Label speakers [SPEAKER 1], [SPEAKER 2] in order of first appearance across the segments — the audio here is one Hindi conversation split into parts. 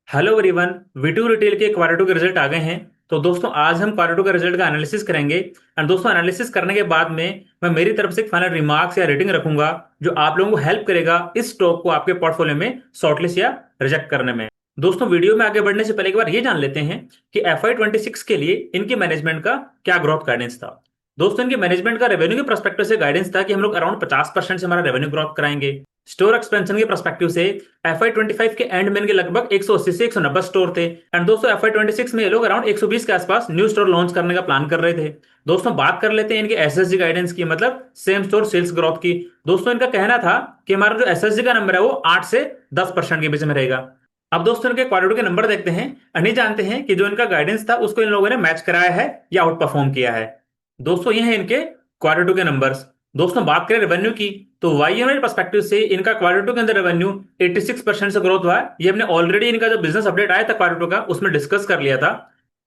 [SPEAKER 1] Hello everyone. वीटू रिटेल के क्वार्टर टू के रिजल्ट आ गए हैं। तो दोस्तों आज हम क्वार्टर टू का रिजल्ट का एनालिसिस करेंगे। एंड दोस्तों एनालिसिस करने के बाद में मैं मेरी तरफ से एक फाइनल रिमार्क्स या रेटिंग रखूंगा जो आप लोगों को हेल्प करेगा इस स्टॉक को आपके पोर्टफोलियो में शॉर्टलिस्ट या रिजेक्ट करने में। दोस्तों वीडियो में आगे बढ़ने से पहले एक बार ये जान लेते हैं कि FY 26 के लिए इनके मैनेजमेंट का क्या ग्रोथ गाइडेंस था। दोस्तों इनके मैनेजमेंट का रेवेन्यू के पर्सपेक्टिव से गाइडेंस था कि हम लोग अराउंड 50% से हमारा रेवेन्यू ग्रोथ कराएंगे। स्टोर एक्सपेंशन के पर्सपेक्टिव से FY 25 के एंड में इनके लगभग 180 से 190 स्टोर थे। एंड दोस्तों FY 26 में ये लोग अराउंड 120 के आसपास न्यू स्टोर लॉन्च करने का प्लान कर रहे थे। दोस्तों बात कर लेते हैं इनके SSG गाइडेंस की, मतलब सेम स्टोर सेल्स ग्रोथ की। दोस्तों इनका कहना था कि हमारा जो SSG का नंबर है वो 8 से 10% के बीच में रहेगा। अब दोस्तों इनके क्वार्टर के नंबर देखते हैं और नहीं जानते हैं कि जो इनका गाइडेंस था उसको इन लोगों ने मैच कराया है या आउट परफॉर्म किया है। दोस्तों ये है इनके क्वार्टर टू के नंबर्स। दोस्तों बात करें रेवेन्यू की तो YoY पर्सपेक्टिव से इनका क्वार्टर टू के अंदर रेवेन्यू 86% से ग्रोथ हुआ है। ये हमने ऑलरेडी इनका जो बिजनेस अपडेट आया था क्वार्टर टू का उसमें डिस्कस कर लिया था।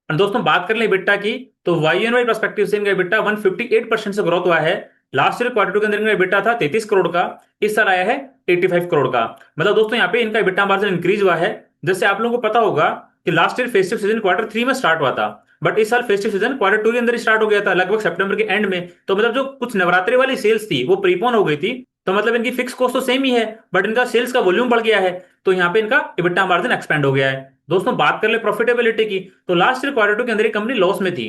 [SPEAKER 1] और दोस्तों बात कर ले EBITDA की तो YoY पर्सपेक्टिव से इनका EBITDA 158% से ग्रोथ हुआ है। लास्ट ईयर क्वार्टर टू के अंदर इनका EBITDA था 33 करोड़ का, इस साल आया है 85 करोड़ का। मतलब दोस्तों यहाँ पे इनका EBITDA मार्जिन इंक्रीज हुआ है। जैसे आप लोगों को पता होगा कि last year festive season quarter 3 में स्टार्ट हुआ था, बट इस साल फेस्टिव सीजन क्वार्टर 2 के अंदर स्टार्ट हो गया था लगभग सितंबर के एंड में। तो मतलब जो कुछ नवरात्रि वाली सेल्स थी वो प्रीपोन हो गई थी। तो मतलब इनकी फिक्स कॉस्ट तो सेम ही है बट इनका सेल्स का वॉल्यूम बढ़ गया है, तो यहाँ पे इनका EBITDA मार्जिन एक्सपेंड हो गया है। दोस्तों बात कर ले प्रॉफिटेबिलिटी की तो लास्ट ईयर क्वार्टर 2 के अंदर कंपनी लॉस में थी।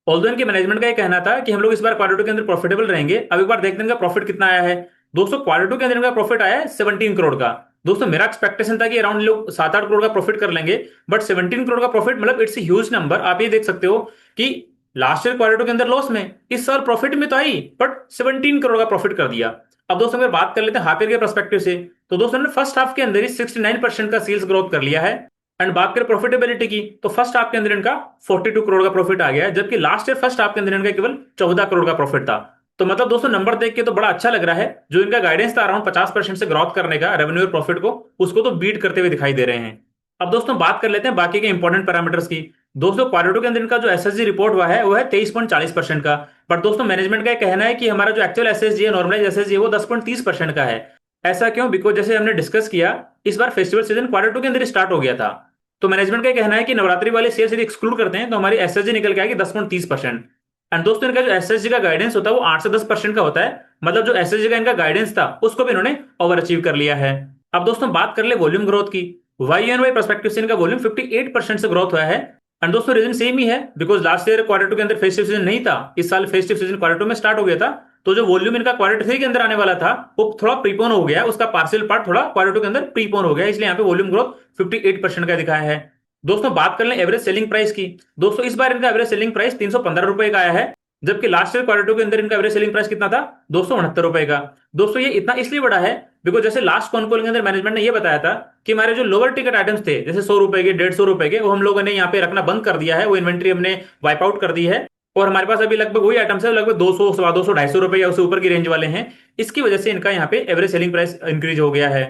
[SPEAKER 1] ऑल्दो इनके मैनेजमेंट का ये कहना था कि हम लोग इस बार क्वार्टर 2 के अंदर प्रॉफिटेबल रहेंगे। अब एक बार देखते हैं इनका प्रॉफिट कितना आया है। दोस्तों क्वार्टर 2 के अंदर इनका प्रॉफिट आया है 17 करोड़ का। दोस्तों मेरा एक्सपेक्टेशन था कि अराउंड लोग 7-8 करोड़ का प्रॉफिट कर लेंगे, बट 17 करोड़ का प्रॉफिट मतलब इट्स ह्यूज नंबर। आप ये देख सकते हो कि लास्ट ईयर क्वार्टर 2 के अंदर लॉस में, इस साल प्रॉफिट में तो आई बट 17 करोड़ का प्रॉफिट कर दिया। अब दोस्तों अगर बात कर लेते हैं हाफ ईयर के पर्सपेक्टिव से तो दोस्तों ने फर्स्ट हाफ के अंदर ही 69% का सेल्स ग्रोथ कर लिया है। एंड बात करें प्रॉफिटेबिलिटी की तो फर्स्ट हाफ के अंदर इनका 42 करोड़ का प्रॉफिट आ गया है, जबकि लास्ट ईयर फर्स्ट हाफ के अंदर इनका केवल 14 करोड़ का प्रॉफिट था। तो मतलब दोस्तों नंबर देख के तो बड़ा अच्छा लग रहा है। जो इनका गाइडेंस था अराउंड 50% से ग्रोथ करने का रेवेन्यू और प्रॉफिट को, उसको तो बीट करते हुए दिखाई दे रहे हैं। अब दोस्तों बात कर लेते हैं बाकी के इंपॉर्टेंट पैरामीटर्स की। दोस्तों क्वार्टर टू के अंदर इनका जो SSG रिपोर्ट हुआ है वो है 23.40% का, बट दोस्तों मैनेजमेंट का कहना है कि हमारा जो एक्चुअल SSG है, नॉर्मलाइज SSG है, वो 10.30% का है। ऐसा क्यों? बिकॉज जैसे हमने डिस्कस किया इस बार फेस्टिवल सीजन क्वार्टर टू के अंदर स्टार्ट हो गया था। तो मैनेजमेंट का कहना है कि नवरात्रि वाले सेल्स यदि एक्सक्लूड करते हैं तो हमारी SSG निकल के आएगी 10.30%। एंड दोस्तों इनका जो SSG का गाइडेंस होता है वो 8 से 10% का होता है। मतलब जो SSG का इनका गाइडेंस था उसको भी इन्होंने ओवर अचीव कर लिया है। अब दोस्तों बात कर ले वॉल्यूम ग्रोथ की। YoY पर्सपेक्टिव से इनका वॉल्यूम 58% से ग्रोथ हुआ है। एंड दोस्तों रीजन सेम ही है, because last year quarter two के अंदर फेस्टिव सीजन नहीं था, इस साल फेस्टिव सीजन क्वार्टर टू में स्टार्ट हो गया था। तो जो वॉल्यूम इनका क्वार्टर 3 के अंदर आने वाला था वो थोड़ा प्रीपोन हो गया, उसका पार्शियल पार्ट थोड़ा क्वार्टर टू के अंदर प्रीपोन हो गया, इसलिए यहाँ पे वॉल्यूम ग्रोथ 58% का दिखाया है। दोस्तों बात कर लें एवरेज सेलिंग प्राइस की। दोस्तों इस बार इनका एवरेज सेलिंग प्राइस 315 रुपए का आया है, जबकि लास्ट ईयर क्वार्टर टू के अंदर इनका एवरेज सेलिंग प्राइस कितना था? 269 रुपए का। दोस्तों ये इतना इसलिए बड़ा है बिकॉज जैसे लास्ट कॉन कॉल के अंदर मैनेजमेंट ने ये बताया था कि हमारे जो लोअर टिकट आइटम्स थे जैसे 100 रुपए के, 150 रुपए के, वो हम लोगों ने यहाँ पे रखना बंद कर दिया है, वो इन्वेंट्री हमने वाइप आउट कर दी है। और हमारे पास अभी लगभग वही आइटम्स है, लगभग 200, 250, 250 रुपए या उससे ऊपर की रेंज वाले हैं। इसकी वजह से इनका यहाँ पे एवरेज सेलिंग प्राइस इंक्रीज हो गया है।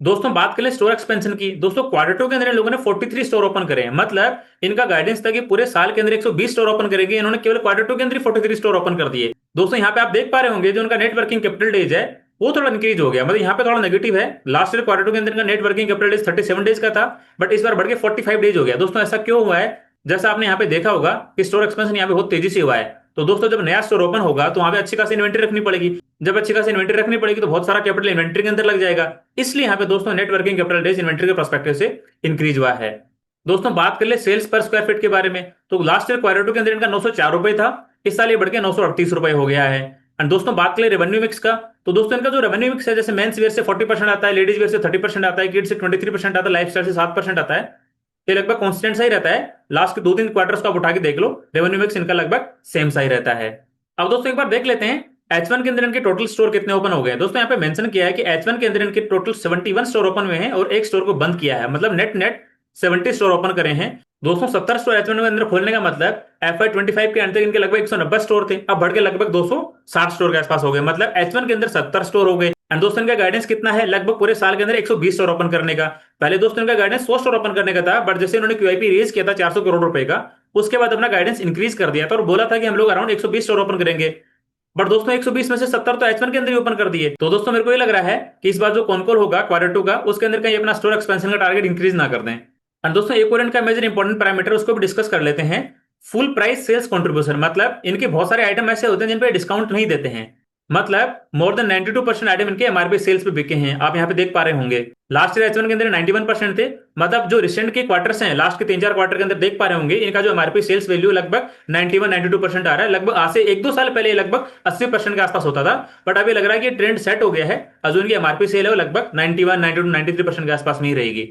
[SPEAKER 1] दोस्तों बात करें स्टोर एक्सपेंशन की। दोस्तों क्वार्टर टू के अंदर इन लोगों ने 43 स्टोर ओपन करे हैं, मतलब इनका गाइडेंस था कि पूरे साल के अंदर 120 स्टोर ओपन करेंगे, इन्होंने केवल क्वार्टर टू के अंदर 43 स्टोर ओपन कर दिए। दोस्तों यहाँ पे आप देख पा रहे होंगे जो उनका नेटवर्किंग कैपिटल डेज है वो थोड़ा इंक्रीज हो गया, मतलब यहाँ पे थोड़ा नेगेटिव है। लास्ट ईयर क्वार्टर टू के अंदर का नेटवर्किंग कैपिटल डेज 37 डेज का था, बट इस बार बढ़ के 45 डेज हो गया। दोस्तों ऐसा क्यों हुआ है? जैसा आपने यहाँ पे देखा होगा कि स्टोर एक्सपेंशन यहाँ पे बहुत तेजी से हुआ है। तो दोस्तों जब नया स्टोर ओपन होगा तो वहां पे अच्छी खासी इन्वेंट्री रखनी पड़ेगी, जब अच्छी खासी इन्वेंट्री रखनी पड़ेगी तो बहुत सारा कैपिटल इन्वेंट्री के अंदर लग जाएगा, इसलिए यहाँ पे दोस्तों नेटवर्किंग कैपिटल डेज इन्वेंट्री के पर्सपेक्टिव से इंक्रीज हुआ है। दोस्तों बात कर ले सेल्स पर स्क्वायर फीट के बारे में तो लास्ट ईयर क्वार्टर टू के अंदर इनका 904 रुपए था, इस साल ये बढ़ के 938 रुपए हो गया है। एंड दोस्तों बात करें रेवेन्यू मिक्स का तो दोस्तों इनका जो रेवेन्यू मिक्स है जैसे मेंस वेयर से 40% आता है, लेडीज वेयर से 30% आता है, किड्स से 23% आता है, लाइफस्टाइल से 7% आता है। ये लगभग कांस्टेंट सा ही रहता है। लास्ट के 2-3 क्वार्टर्स को आप उठा के देख लो, रेवेन्यू मिक्स इनका लगभग सेम सा ही रहता है। अब दोस्तों एक बार देख लेते हैं H1 के अंदर इनके टोटल स्टोर कितने ओपन हो गए। दोस्तों यहाँ पे मेंशन किया है कि H1 के अंदर इनके टोटल 71 स्टोर ओपन हुए हैं और एक स्टोर को बंद किया है, मतलब नेट नेट 70 स्टोर ओपन करे हैं। दोस्तों 70 स्टोर H1 के अंदर खोलने का मतलब FY 25 के अंदर इनके लगभग 190 स्टोर थे, अब बढ़ के लगभग 260 स्टोर के आसपास हो गए, मतलब H1 के अंदर 70 स्टोर हो गए। एंड दोस्तों इनका गाइडेंस कितना है? लगभग पूरे साल के अंदर 120 स्टोर ओपन करने का। पहले दोस्तों इनका गाइडेंस 100 स्टोर ओपन करने का था, बट जैसे इन्होंने QIP रेज किया था 400 करोड़ रुपए का, उसके बाद अपना गाइडेंस इंक्रीज कर दिया था और बोला था कि हम लोग अराउंड 120 स्टोर ओपन करेंगे। बट दोस्तों 120 में से 70 तो H1 के अंदर ही ओपन कर दिए। तो दोस्तों मेरे को ये लग रहा है कि इस बार जो कॉनकॉल होगा क्वार्टर टू का उसके अंदर कहीं अपना स्टोर एक्सपेंशन का टारगेट इंक्रीज ना कर दें। और दोस्तों एक और इनका मेजर इंपॉर्टेंट पैरामीटर उसको भी डिस्कस कर लेते हैं। फुल प्राइस सेल्स कंट्रीब्यूशन, मतलब इनके बहुत सारे आइटम ऐसे होते हैं जिन पे डिस्काउंट नहीं देते हैं। मतलब मोर देन 92% आइटम इनके एमआरपी सेल्स पे बिके हैं, आप यहाँ पे देख पा रहे होंगे। लास्ट ईयर H1 के अंदर 91% थे। मतलब जो रिसेंट के क्वार्टर्स हैं, लास्ट के 3-4 क्वार्टर के अंदर देख पा रहे होंगे, इनका जो एमआरपी सेल्स वैल्यू लगभग 91-92% आ रहा है। लगभग आज से 1-2 साल पहले ये लगभग 80% के आसपास होता था, बट अभी लग रहा है कि ट्रेंड सेट हो गया है। जो इनकी एमआरपी सेल है वो लगभग 91, 92, 93% के आसपास में ही रहेगी।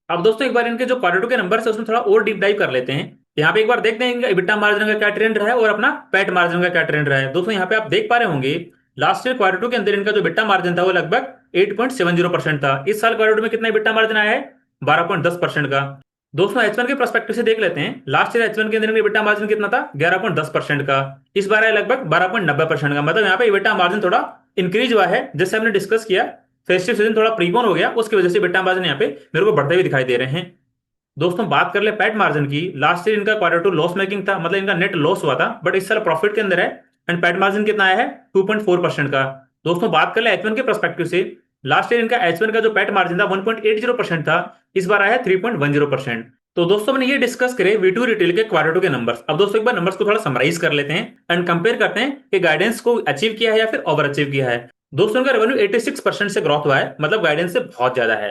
[SPEAKER 1] अब दोस्तों एक बार इनके जो क्वार्टर टू के नंबर है उसमें थोड़ा और डीप डाइव कर लेते हैं। यहाँ पे एक बार देखते हैं इनका EBITDA मार्जिन का क्या ट्रेंड रहा है और अपना पैट मार्जिन का क्या ट्रेंड रहा है। दोस्तों यहाँ पे आप देख पा रहे होंगे, लास्ट ईयर क्वार्टर टू के अंदर इनका जो EBITDA मार्जिन था वो लगभग 8.70% था। इस साल क्वार्टर टू में कितना EBITDA मार्जिन आया है? 12.10% का। दोस्तों H1 के पर्सपेक्टिव से देख लेते हैं, लास्ट ईयर H1 के अंदर EBITDA मार्जिन कितना था? 11.10% का। इस बार है लगभग 12.90% का। मतलब यहाँ पे EBITDA मार्जिन थोड़ा इंक्रीज हुआ है, जैसे हमने डिस्कस किया। फेस्टिव सीजन थोड़ा प्रीपोन हो गया, उसकी वजह से EBITDA मार्जिन यहाँ पे मेरे को बढ़ते हुए दिखाई दे रहे हैं। दोस्तों बात कर ले पैट मार्जिन की, लास्ट ईयर इनका क्वार्टर टू लॉस मेकिंग था, मतलब इनका नेट लॉस हुआ था, बट इस साल प्रॉफिट के अंदर है। एंड पैट मार्जिन कितना आया है? 2.4% का। दोस्तों बात कर ले H1 के पर्सपेक्टिव से, लास्ट ईयर इनका H1 का जो पैट मार्जिन था 1.80% था, इस बार आया है 3.10%। तो दोस्तों मैंने ये डिस्कस करे V2 रिटेल के क्वार्टर टू के नंबर्स। अब दोस्तों एक बार नंबर्स को थोड़ा समराइज कर लेते हैं एंड कंपेयर करते हैं कि गाइडेंस को अचीव किया है या फिर ओवर अचीव किया है। दोस्तों इनका रेवेन्यू 86% से ग्रोथ हुआ है, मतलब गाइडेंस से बहुत ज्यादा है।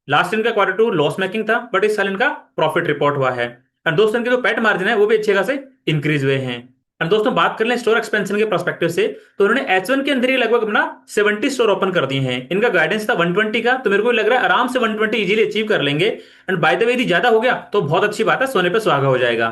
[SPEAKER 1] लास्ट इनका क्वार्टर टू लॉस मेकिंग था, बट इस साल इनका प्रॉफिट रिपोर्ट हुआ है। एंड दोस्तों इनके जो पैट मार्जिन है वो भी अच्छे खासे इंक्रीज हुए हैं। एंड दोस्तों बात कर लें स्टोर एक्सपेंशन के पर्सपेक्टिव से, तो उन्होंने H1 के अंदर ही लगभग अपना 70 स्टोर ओपन कर दिए हैं। इनका गाइडेंस था 120 का, तो मेरे को लग रहा है आराम से 120 इजीली अचीव कर लेंगे। एंड बाय द वे यदि ज्यादा हो गया तो बहुत अच्छी बात है, सोने पे सुहागा हो जाएगा।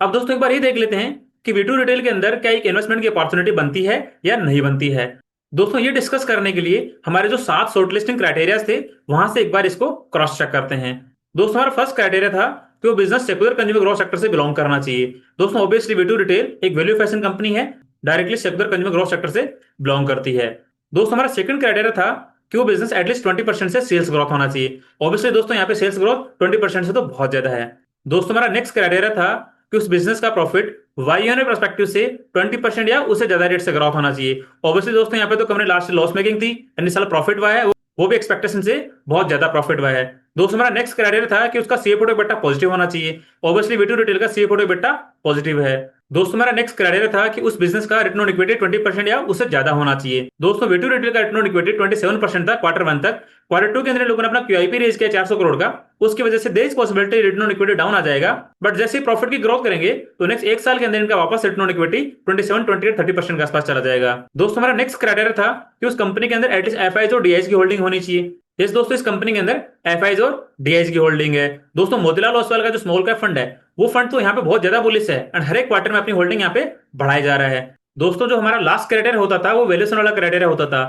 [SPEAKER 1] अब दोस्तों एक बार ये देख लेते हैं कि V2 रिटेल के अंदर क्या एक इन्वेस्टमेंट की अपॉर्चुनिटी बनती है या नहीं बनती है। दोस्तों ये डिस्कस करने के लिए हमारे जो 7 शॉर्टलिस्टिंग क्राइटेरिया थे वहां से एक बार इसको क्रॉस चेक करते हैं। दोस्तों हमारा फर्स्ट क्राइटेरिया था कि वो business secular consumer growth sector से बिलोंग करना चाहिए। दोस्तों ऑब्वियसली V2 रिटेल एक वैल्यू फैशन कंपनी है, directly secular consumer growth sector से बिलोंग करती है। दोस्तों हमारा सेकंड क्राइटेरिया था कि वो बिजनेस एटलीस्ट 20% से सेल्स ग्रोथ होना चाहिए। ऑब्वियसली दोस्तों यहाँ पे सेल्स ग्रोथ 20% से तो बहुत ज्यादा है। दोस्तों हमारा नेक्स्ट क्राइटेरिया था कि उस बिजनेस का प्रॉफिट वाईओने पर्सपेक्टिव से 20% या उससे ज्यादा रेट से ग्रोथ होना चाहिए। ऑब्वियसली दोस्तों यहाँ पे तो कंपनी लास्ट लॉस मेकिंग थी, यानी साल प्रॉफिट हुआ है, वो भी एक्सपेक्टेशन से बहुत ज्यादा प्रॉफिट हुआ है। दोस्तों हमारा नेक्स्ट क्राइटेरिया था कि उसका CFO टू EBITDA पॉजिटिव होना चाहिए। ऑब्वियसली V2 रिटेल का CFO टू EBITDA पॉजिटिव है। दोस्तों हमारा नेक्स्ट क्राइटेरिया था कि उस बिजनेस का रिटर्न ऑन इक्विटी 20% या उससे ज्यादा होना चाहिए। दोस्तों V2 रिटेल का रिटर्न ऑन इक्विटी 27% था क्वार्टर 1 तक। क्वार्टर 2 के अंदर लोगों ने अपना QIP रेज किया 400 करोड़ का, उसकी वजह से there is possibility return on equity down आ जाएगा। बट जैसे ही प्रॉफिट की ग्रोथ करेंगे तो नेक्स्ट 1 साल के अंदर इनका वापस रिटर्न ऑन इक्विटी 27, 28, 30% के आसपास चला जाएगा। दोस्तों हमारा नेक्स्ट क्राइटेरिया था कि उस कंपनी के अंदर एटलीस्ट FIs और DIs की होल्डिंग होनी चाहिए। इस दोस्तों इस कंपनी के अंदर FIs और DIs की होल्डिंग है। दोस्तों मोतीलाल ओसवाल का जो स्मॉल कैप फंड है वो फंड तो यहाँ पे बहुत ज्यादा बुलिश है एंड हर एक क्वार्टर में अपनी होल्डिंग यहाँ पे बढ़ाया जा रहा है। दोस्तों जो हमारा लास्ट क्राइटेरिया होता था वो वैल्यूएशन वाला क्राइटेरिया होता था।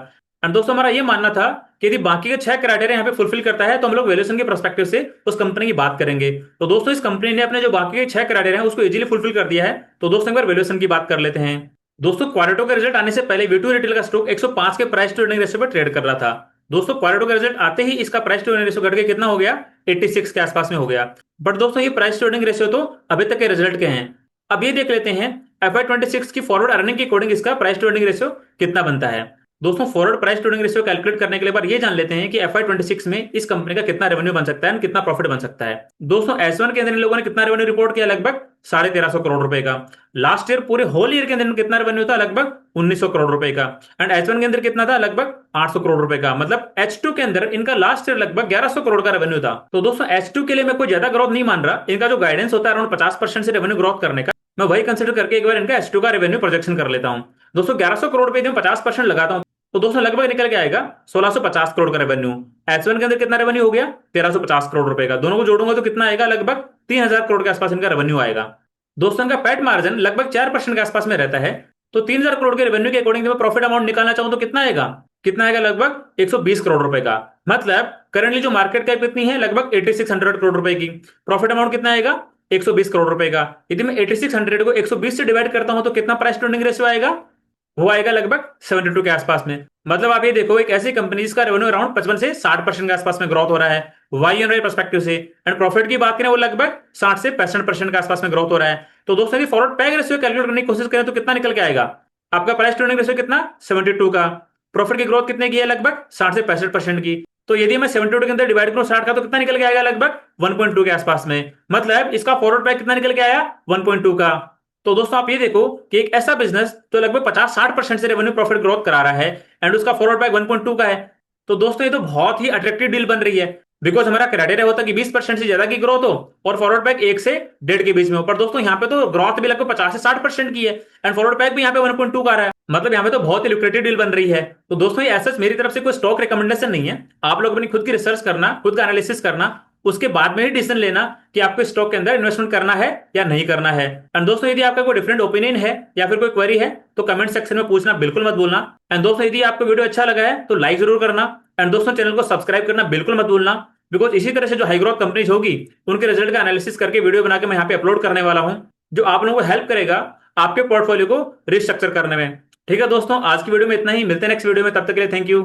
[SPEAKER 1] एंड दोस्तों हमारा ये मानना था कि यदि बाकी के 6 क्राइटेरिया यहाँ पे फुलफिल करता है तो हम लोग वैल्यूएशन के पर्सपेक्टिव से उस कंपनी की बात करेंगे। तो दोस्तों इस कंपनी ने अपने जो बाकी के 6 क्राइटेरिया है उसको इजीली फुलफिल कर दिया है। तो दोस्तों एक बार वैल्यूएशन की बात कर लेते हैं। दोस्तों क्वार्टर टू का रिजल्ट आने से पहले V2 रिटेल का स्टॉक 105 के प्राइस टू अर्निंग रेशियो पर ट्रेड कर रहा था। दोस्तों क्वार्टर टू का रिजल्ट आते ही इसका प्राइस टू अर्निंग रेशियो घट के कितना हो गया? 86 के आसपास में हो गया। बट दोस्तों ये प्राइस टू अर्निंग रेशियो तो अभी तक के रिजल्ट के हैं। अब ये देख लेते हैं FY26 की फॉरवर्ड अर्निंग के अकॉर्डिंग इसका प्राइस टू अर्निंग रेशियो कितना बनता है। दोस्तों forward price to earning ratio calculate करने के लिए बार ये जान लेते हैं कि FY26 में इस कंपनी का कितना रेवेन्यू बन सकता है, कितना प्रॉफिट बन सकता है। दोस्तों H1 के अंदर इन लोगों ने कितना रेवेन्यू रिपोर्ट किया? लगभग 1350 करोड़ रुपए का। लास्ट ईयर पूरे होल ईयर के अंदर कितना रेवेन्यू था? लगभग 1900 करोड़ रुपए का। एंड H1 के अंदर कितना था? लगभग 800 करोड़ रुपए का। मतलब H2 के अंदर इनका लास्ट ईयर लगभग 1100 करोड़ का रेवेन्यू था। तो दोस्तों H2 के लिए मैं कोई ज्यादा ग्रोथ नहीं मान रहा। इनका जो गाइडेंस होता है अराउंड 50% से रेवेन्यू ग्रोथ करने का, मैं वही कंसिडर करके एक बार इनका H2 का रेवेन्यू प्रोजेक्शन कर लेता हूं। दोस्तों 1100 करोड़ पे 50% लगाता हूं तो दोस्तों लगभग निकल के आएगा 1650 करोड़ का रेवेन्यू। H1 के अंदर कितना रेवेन्यू हो गया? 1350 करोड़ रुपए का। दोनों को जोड़ूंगा तो कितना आएगा? लगभग 3000 करोड़ के आसपास इनका रेवेन्यू आएगा। दोस्तों इनका पैट मार्जिन लगभग 4% के आसपास में रहता है। तो 3000 करोड़ के रेवेन्यू के अकॉर्डिंग मैं प्रॉफिट अमाउंट निकालना चाहूं तो कितना आएगा? कितना आएगा? लगभग 120 करोड़ रुपए का। मतलब करंटली जो मार्केट कैप कितनी है? लगभग 8600 करोड़ रुपए की। प्रॉफिट अमाउंट कितना आएगा? 120 करोड़ रुपए का। यदि मैं 8600 को 120 से डिवाइड करता हूं तो कितना प्राइस टू अर्निंग रेशियो आएगा? वो आएगा लगभग 72 के आसपास में। मतलब आप ये देखो एक ऐसी कंपनी जिसका रेवेन्यू अराउंड 55 से 60% के आसपास में ग्रोथ हो रहा है वाई पर्सपेक्टिव से। एंड प्रॉफिट की बात करें वो लगभग 60 से 65% के आसपास में ग्रोथ हो रहा है। तो दोस्तों की फॉरवर्ड पैग रेशियो कैलकुलेट करने की कोशिश करें तो कितना निकल के आएगा? आपका प्राइस टू अर्निंग रेशियो कितना? 72 का। प्रॉफिट की ग्रोथ कितने की है? लगभग 60 से 65% की। तो यदि मैं 72 के अंदर डिवाइड करूं 60 का तो कितना निकल के आएगा, लगभग 1.2 के आसपास में। मतलब इसका फॉरवर्ड प्राइस कितना निकल के आया, 1.2 का। तो दोस्तों आप ये देखो कि एक ऐसा बिजनेस तो लगभग 50-60% से रेवेन्यू प्रॉफिट ग्रोथ करा रहा है एंड उसका फॉरवर्ड प्राइस 1.2 का है। तो दोस्तों ये तो बहुत ही अट्रैक्टिव डील बन रही है, बिकॉज हमारा क्राइटेरिया होता है कि 20% से ज्यादा की ग्रोथ हो और फॉरवर्ड बैक 1 से 1.5 के बीच में हो। पर दोस्तों यहाँ पे तो ग्रोथ भी लगभग 50 से 60% की है एंड फॉरवर्ड बैक भी यहाँ पे 1.2 का आ रहा है। मतलब यहाँ पे तो बहुत ही लुक्रेटिव डील बन रही है। तो दोस्तों ये ऐसा मेरी तरफ से कोई स्टॉक रिकमेंडेशन नहीं है, आप लोग अपनी खुद की रिसर्च करना, खुद का एनालिसिस करना, उसके बाद में ही डिसीजन लेना कि आपको स्टॉक के अंदर इन्वेस्टमेंट करना है या नहीं करना है। एंड दोस्तों यदि आपका कोई डिफरेंट ओपिनियन है या फिर कोई क्वेरी है तो कमेंट सेक्शन में पूछना बिल्कुल मत भूलना। एंड दोस्तों यदि आपको वीडियो अच्छा लगा है तो लाइक जरूर करना एंड दोस्तों चैनल को सब्सक्राइब करना बिल्कुल मत भूलना, बिकॉज इसी तरह से जो हाई ग्रोथ कंपनीज होगी उनके रिजल्ट का एनालिसिस करके वीडियो बना के मैं यहाँ पे अपलोड करने वाला हूँ, जो आप लोगों को हेल्प करेगा आपके पोर्टफोलियो को रिस्ट्रक्चर करने में। ठीक है दोस्तों, आज की वीडियो में इतना ही, मिलते हैं नेक्स्ट वीडियो में, तब तक के लिए थैंक यू।